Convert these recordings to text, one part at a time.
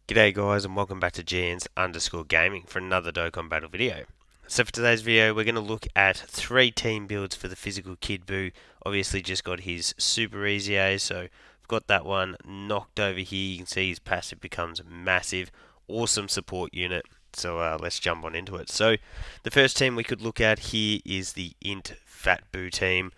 G'day guys and welcome back to GNs_gaming for another Dokkan battle video. So for today's video we're going to look at 3 team builds for the physical Kid Buu. Obviously just got his super EZA, so I've got that one knocked over here. You can see his passive becomes massive. Awesome support unit. So let's jump on into it. So the first team we could look at here is the Int Fat Buu team.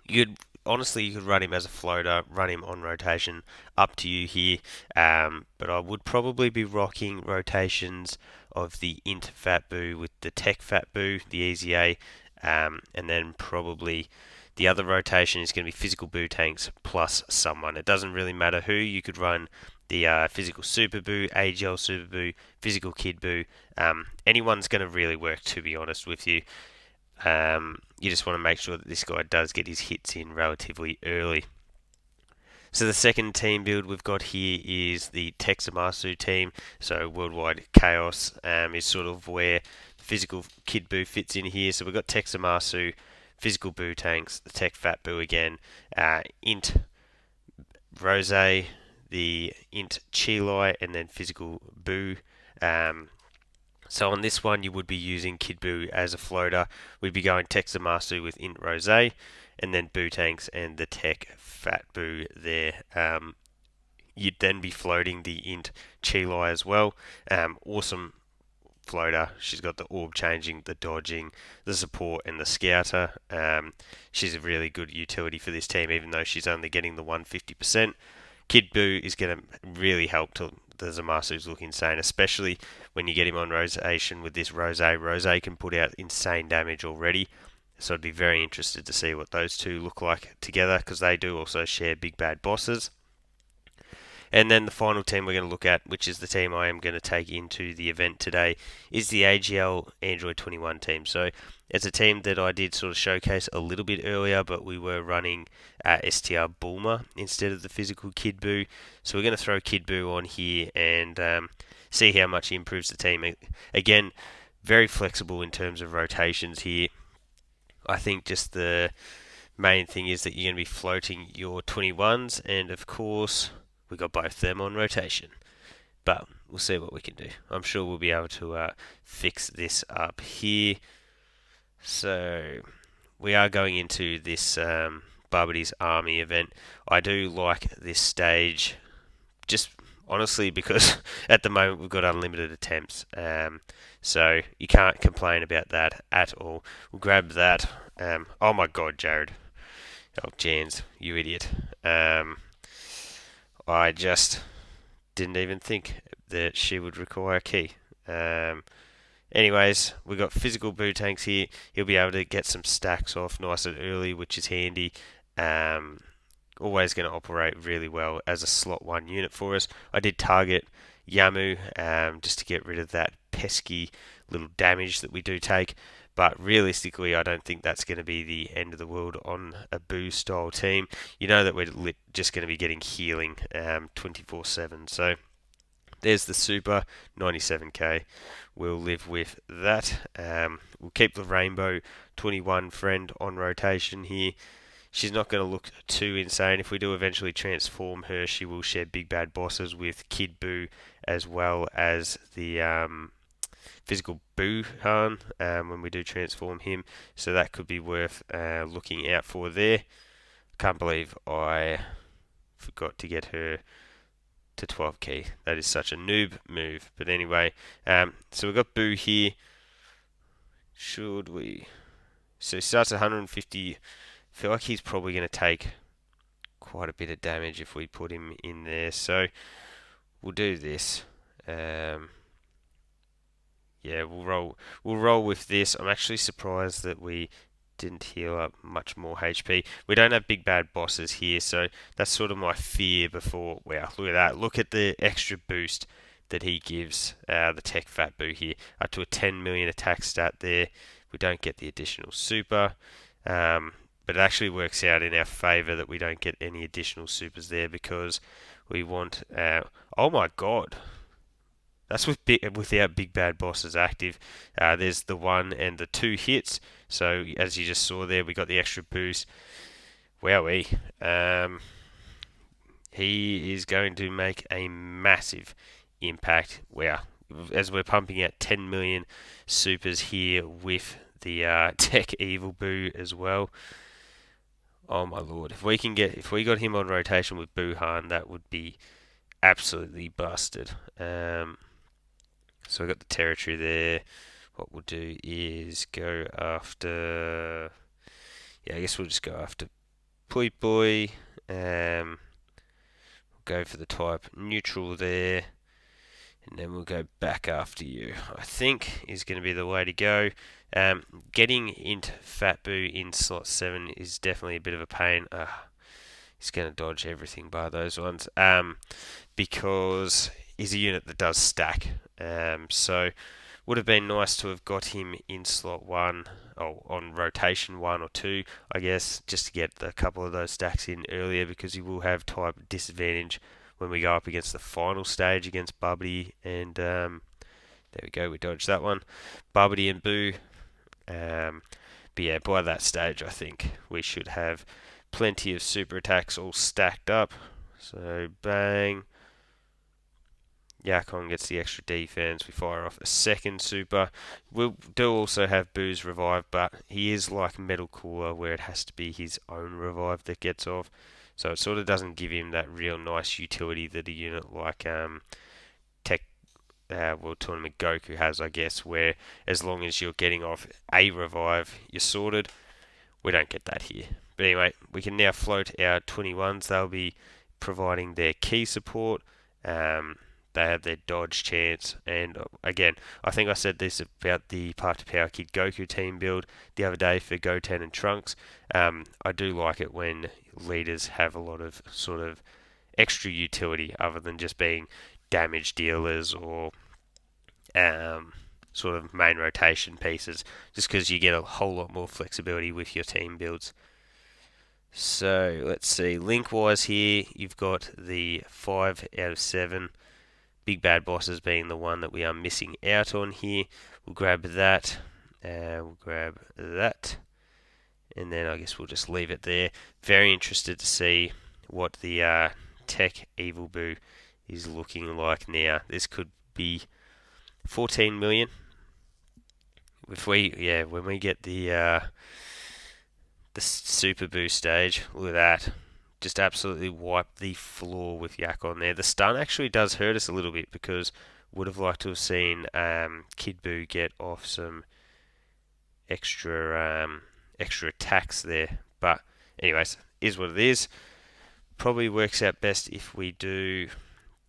You'd honestly, you could run him as a floater, run him on rotation, up to you here. But I would probably be rocking rotations of the Int Fat Buu with the Tech Fat Buu, the EZA, and then probably the other rotation is going to be physical Buu tanks plus someone. It doesn't really matter who. You could run the physical Super Buu, AGL Super Buu, physical Kid Buu. Anyone's going to really work, to be honest with you. You just want to make sure that this guy does get his hits in relatively early. So the second team build we've got here is the Texamasu team. So Worldwide Chaos is sort of where physical Kid Buu fits in here. So we've got Texamasu, physical Buu tanks, the Tech Fat Buu again, Int Rose, the Int PHY, and then physical Buu. So on this one, you would be using Kid Buu as a floater. We'd be going Texamasu with Int Rose, and then Buu tanks and the Tech Fat Buu there. You'd then be floating the Int PHY as well. Awesome floater. She's got the orb changing, the dodging, the support, and the scouter. She's a really good utility for this team, even though she's only getting the 150%. Kid Buu is going to really help to the Zamasu's look insane, especially when you get him on rotation with this Rose. Rose can put out insane damage already, so I'd be very interested to see what those two look like together, because they do also share big bad bosses. And then the final team we're going to look at, which is the team I am going to take into the event today, is the AGL Android 21 team. So it's a team that I did sort of showcase a little bit earlier, but we were running STR Bulma instead of the physical Kid Buu. So we're going to throw Kid Buu on here and see how much he improves the team. Again, very flexible in terms of rotations here. I think just the main thing is that you're going to be floating your 21s, and of course we got both them on rotation. But we'll see what we can do. I'm sure we'll be able to fix this up here. So we are going into this Barbady's Army event. I do like this stage, just honestly because at the moment we've got unlimited attempts. So you can't complain about that at all. We'll grab that. Oh my god, Jared. Oh, Jans, you idiot. I just didn't even think that she would require a key. Anyways, we've got physical Buu tanks here. He'll be able to get some stacks off nice and early, which is handy. Always going to operate really well as a slot 1 unit for us. I did target Yamu just to get rid of that pesky little damage that we do take. But realistically, I don't think that's going to be the end of the world on a Buu style team. You know that we're just going to be getting healing 24/7. So there's the super 97k. We'll live with that. We'll keep the Rainbow 21 friend on rotation here. She's not going to look too insane. If we do eventually transform her, she will share big bad bosses with Kid Buu as well as the physical Buuhan when we do transform him. So that could be worth looking out for there. Can't believe I forgot to get her to 12 key. That is such a noob move. But anyway, so we've got Buu here. Should we? So he starts at 150. I feel like he's probably going to take quite a bit of damage if we put him in there. So we'll do this. Yeah, we'll roll with this. I'm actually surprised that we didn't heal up much more HP. We don't have big bad bosses here, so that's sort of my fear before. Wow, look at that. Look at the extra boost that he gives the Tech Fat Buu here. Up to a 10 million attack stat there. We don't get the additional super. But it actually works out in our favour that we don't get any additional supers there because we want... oh my god. That's without big bad bosses active. There's the 1 and the 2 hits. So as you just saw there, we got the extra boost. Wowee. He is going to make a massive impact. As we're pumping out 10 million supers here with the Tech Evil Buu as well. Oh my lord! If we got him on rotation with Buhan, that would be absolutely busted. So we got the territory there. What we'll do is go after. Yeah, I guess we'll just go after PHY Boy. Go for the type neutral there, and then we'll go back after you. I think is going to be the way to go. Getting Int Fat Buu in slot 7 is definitely a bit of a pain. He's going to dodge everything by those ones. Because he's a unit that does stack. So would have been nice to have got him in slot 1 or on rotation 1 or 2, I guess, just to get a couple of those stacks in earlier, because he will have type disadvantage when we go up against the final stage against Bubbly. And there we go, we dodged that one. Bubbly and Buu. But yeah, by that stage, I think we should have plenty of super attacks all stacked up. So bang. Yakon gets the extra defense. We fire off a second super. We do also have Boo's revive, but he is like Metal Cooler, where it has to be his own revive that gets off. So it sort of doesn't give him that real nice utility that a unit like Tech World Tournament Goku has, I guess, where as long as you're getting off a revive, you're sorted. We don't get that here. But anyway, we can now float our 21s. They'll be providing their key support. They have their dodge chance, and again, I think I said this about the Path to Power Kid Goku team build the other day for Goten and Trunks. I do like it when leaders have a lot of sort of extra utility other than just being damage dealers or sort of main rotation pieces, just because you get a whole lot more flexibility with your team builds. So let's see, link-wise here, you've got the 5 out of 7. Big Bad Bosses being the one that we are missing out on here. We'll grab that. We'll grab that. And then I guess we'll just leave it there. Very interested to see what the Tech Evil Buu is looking like now. This could be 14 million. When we get the Super Buu stage, look at that. Just absolutely wipe the floor with Yakon there. The stun actually does hurt us a little bit, because would have liked to have seen Kid Buu get off some extra attacks there. But anyways, is what it is. Probably works out best if we do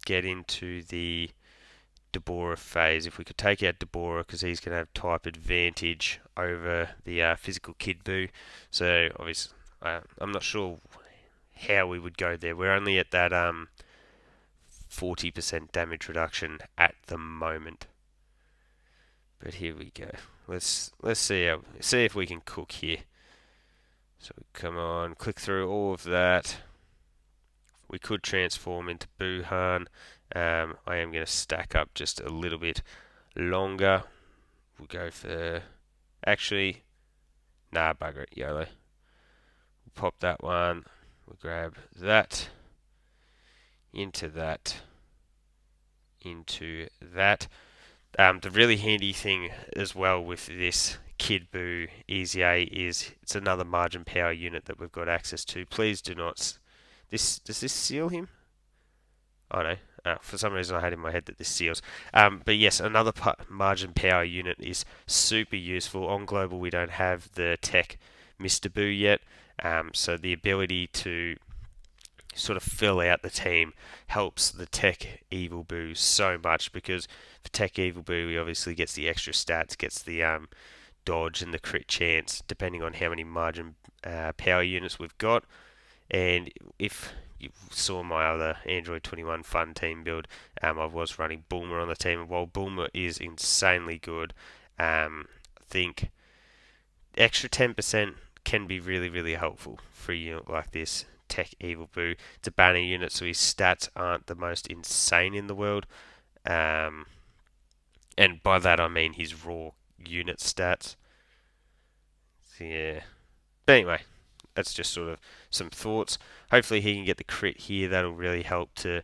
get into the Deborah phase. If we could take out Deborah, because he's going to have type advantage over the physical Kid Buu. So obviously, I'm not sure how we would go there. We're only at that 40% damage reduction at the moment. But here we go. Let's see if we can cook here. So come on, click through all of that. We could transform into Buhan. I am going to stack up just a little bit longer. We'll go for bugger it, YOLO. We'll pop that one. We'll grab that, into that, into that. The really handy thing as well with this Kid Buu EZA is it's another margin power unit that we've got access to. Please do not. Does this seal him? Oh no. For some reason I had in my head that this seals. But yes, another margin power unit is super useful. On global we don't have the Tech Mr. Buu yet. So the ability to sort of fill out the team helps the Tech Evil Buu so much, because for Tech Evil Buu he obviously gets the extra stats, gets the dodge and the crit chance depending on how many margin power units we've got. And if you saw my other Android 21 fun team build, I was running Bulma on the team, and while Bulma is insanely good, I think extra 10% can be really, really helpful for a unit like this Tech Evil Buu. It's a banner unit, so his stats aren't the most insane in the world. And by that I mean his raw unit stats. So yeah. But anyway, that's just sort of some thoughts. Hopefully he can get the crit here. That'll really help to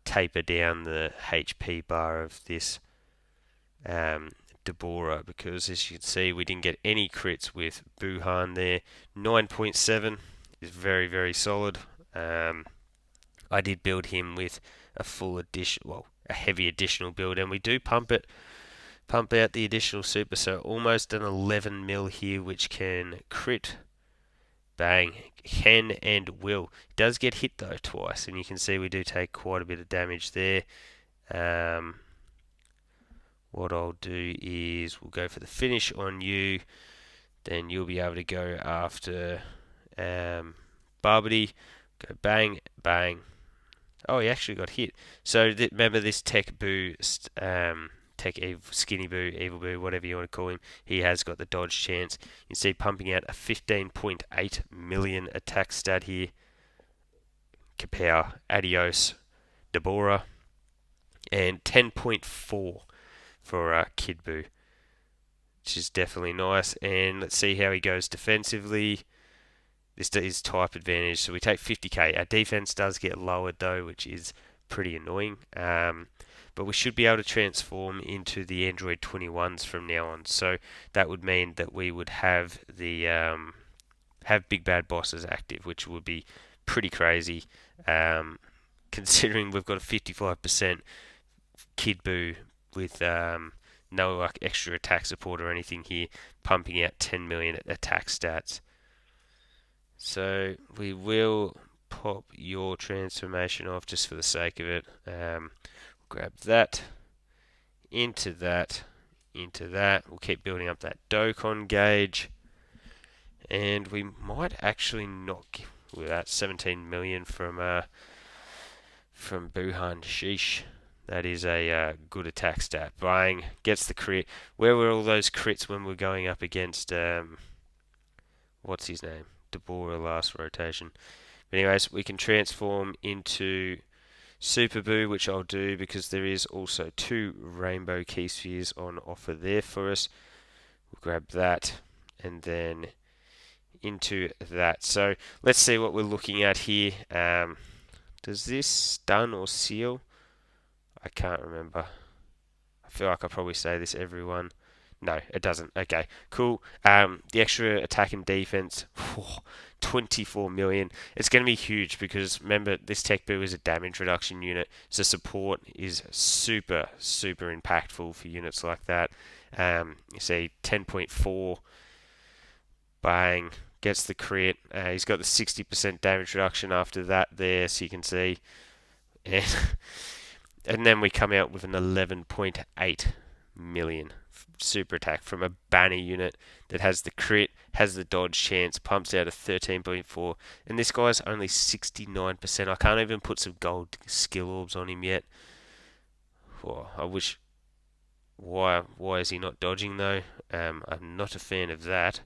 taper down the HP bar of this Deborah, because as you can see, we didn't get any crits with Buhan there. 9.7 is very, very solid. I did build him with a full addition, well, a heavy additional build, and we do pump out the additional super, so almost an 11 mil here, which can crit, bang, can and will. It does get hit though twice, and you can see we do take quite a bit of damage there. What I'll do is we'll go for the finish on you, then you'll be able to go after Barbity, go bang, bang. Oh, he actually got hit. So remember this Tech Buu, Skinny Buu, Evil Buu, whatever you want to call him, he has got the dodge chance. You can see pumping out a 15.8 million attack stat here. Kapow, Adios, Deborah, and 10.4 for Kid Buu, which is definitely nice. And let's see how he goes defensively. This is type advantage, so we take 50k. Our defense does get lowered though, which is pretty annoying. But we should be able to transform into the Android 21s from now on. So that would mean that we would have the have big bad bosses active, which would be pretty crazy, considering we've got a 55% Kid Buu with no like extra attack support or anything here, pumping out 10 million attack stats. So we will pop your transformation off just for the sake of it. Grab that, into that, into that. We'll keep building up that Dokkan gauge, and we might actually knock with that 17 million from Buhan. Sheesh. That is a good attack stat. Bang, gets the crit. Where were all those crits when we're going up against what's his name? Deborah last rotation. But anyways, we can transform into Super Buu, which I'll do because there is also 2 rainbow key spheres on offer there for us. We'll grab that and then into that. So let's see what we're looking at here. Does this stun or seal? I can't remember. I feel like I probably say this everyone. No, it doesn't. Okay, cool. The extra attack and defense, 24 million. It's going to be huge because remember this Tech Buu is a damage reduction unit, so support is super, super impactful for units like that. You see 10.4, bang, gets the crit. He's got the 60% damage reduction after that there, so you can see. And then we come out with an 11.8 million super attack from a banner unit that has the crit, has the dodge chance, pumps out a 13.4, and this guy's only 69%. I can't even put some gold skill orbs on him yet. Oh, I wish. Why is he not dodging though? I'm not a fan of that.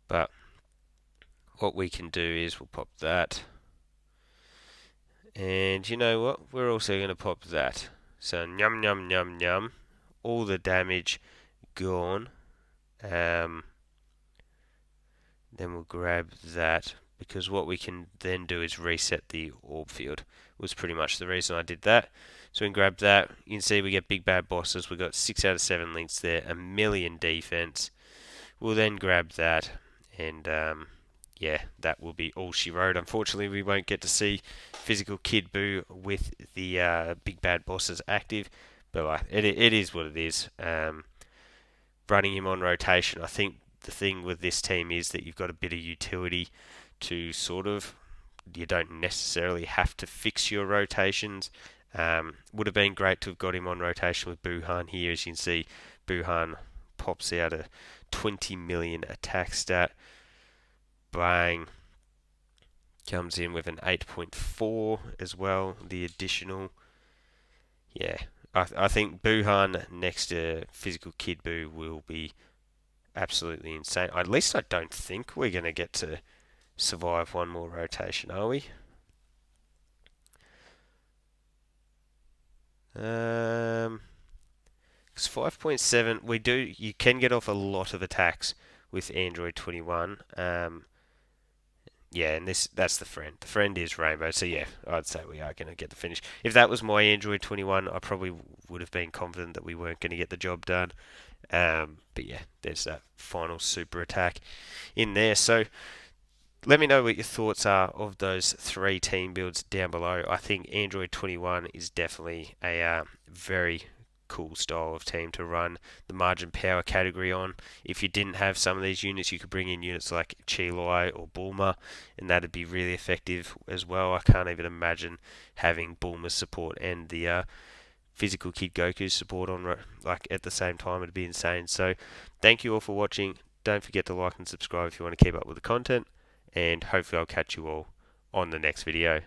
But what we can do is we'll pop that. And you know what? We're also going to pop that. So, nyum, nyum, nyum, nyum. All the damage gone. Then we'll grab that, because what we can then do is reset the orb field. Was pretty much the reason I did that. So we can grab that. You can see we get big bad bosses. We've got 6 out of 7 links there. 1 million defense. We'll then grab that, and yeah, that will be all she wrote. Unfortunately, we won't get to see physical Kid Buu with the big bad bosses active, but it is what it is. Running him on rotation, I think the thing with this team is that you've got a bit of utility to sort of, you don't necessarily have to fix your rotations. Would have been great to have got him on rotation with Buhan here. As you can see, Buhan pops out a 20 million attack stat. Bang. Comes in with an 8.4 as well, the additional. Yeah, I think Buhan next to physical Kid Buu will be absolutely insane. At least I don't think we're going to get to survive one more rotation, are we? 'Cause 5.7, you can get off a lot of attacks with Android 21. Yeah, and that's the friend. The friend is Rainbow, so yeah, I'd say we are going to get the finish. If that was my Android 21, I probably would have been confident that we weren't going to get the job done. But yeah, there's that final super attack in there. So let me know what your thoughts are of those three team builds down below. I think Android 21 is definitely a very cool style of team to run the margin power category on. If you didn't have some of these units, you could bring in units like Chiloi or Bulma, and that'd be really effective as well. I can't even imagine having Bulma's support and the physical Kid Goku's support on like at the same time. It'd be insane. So thank you all for watching. Don't forget to like and subscribe if you want to keep up with the content, and hopefully I'll catch you all on the next video.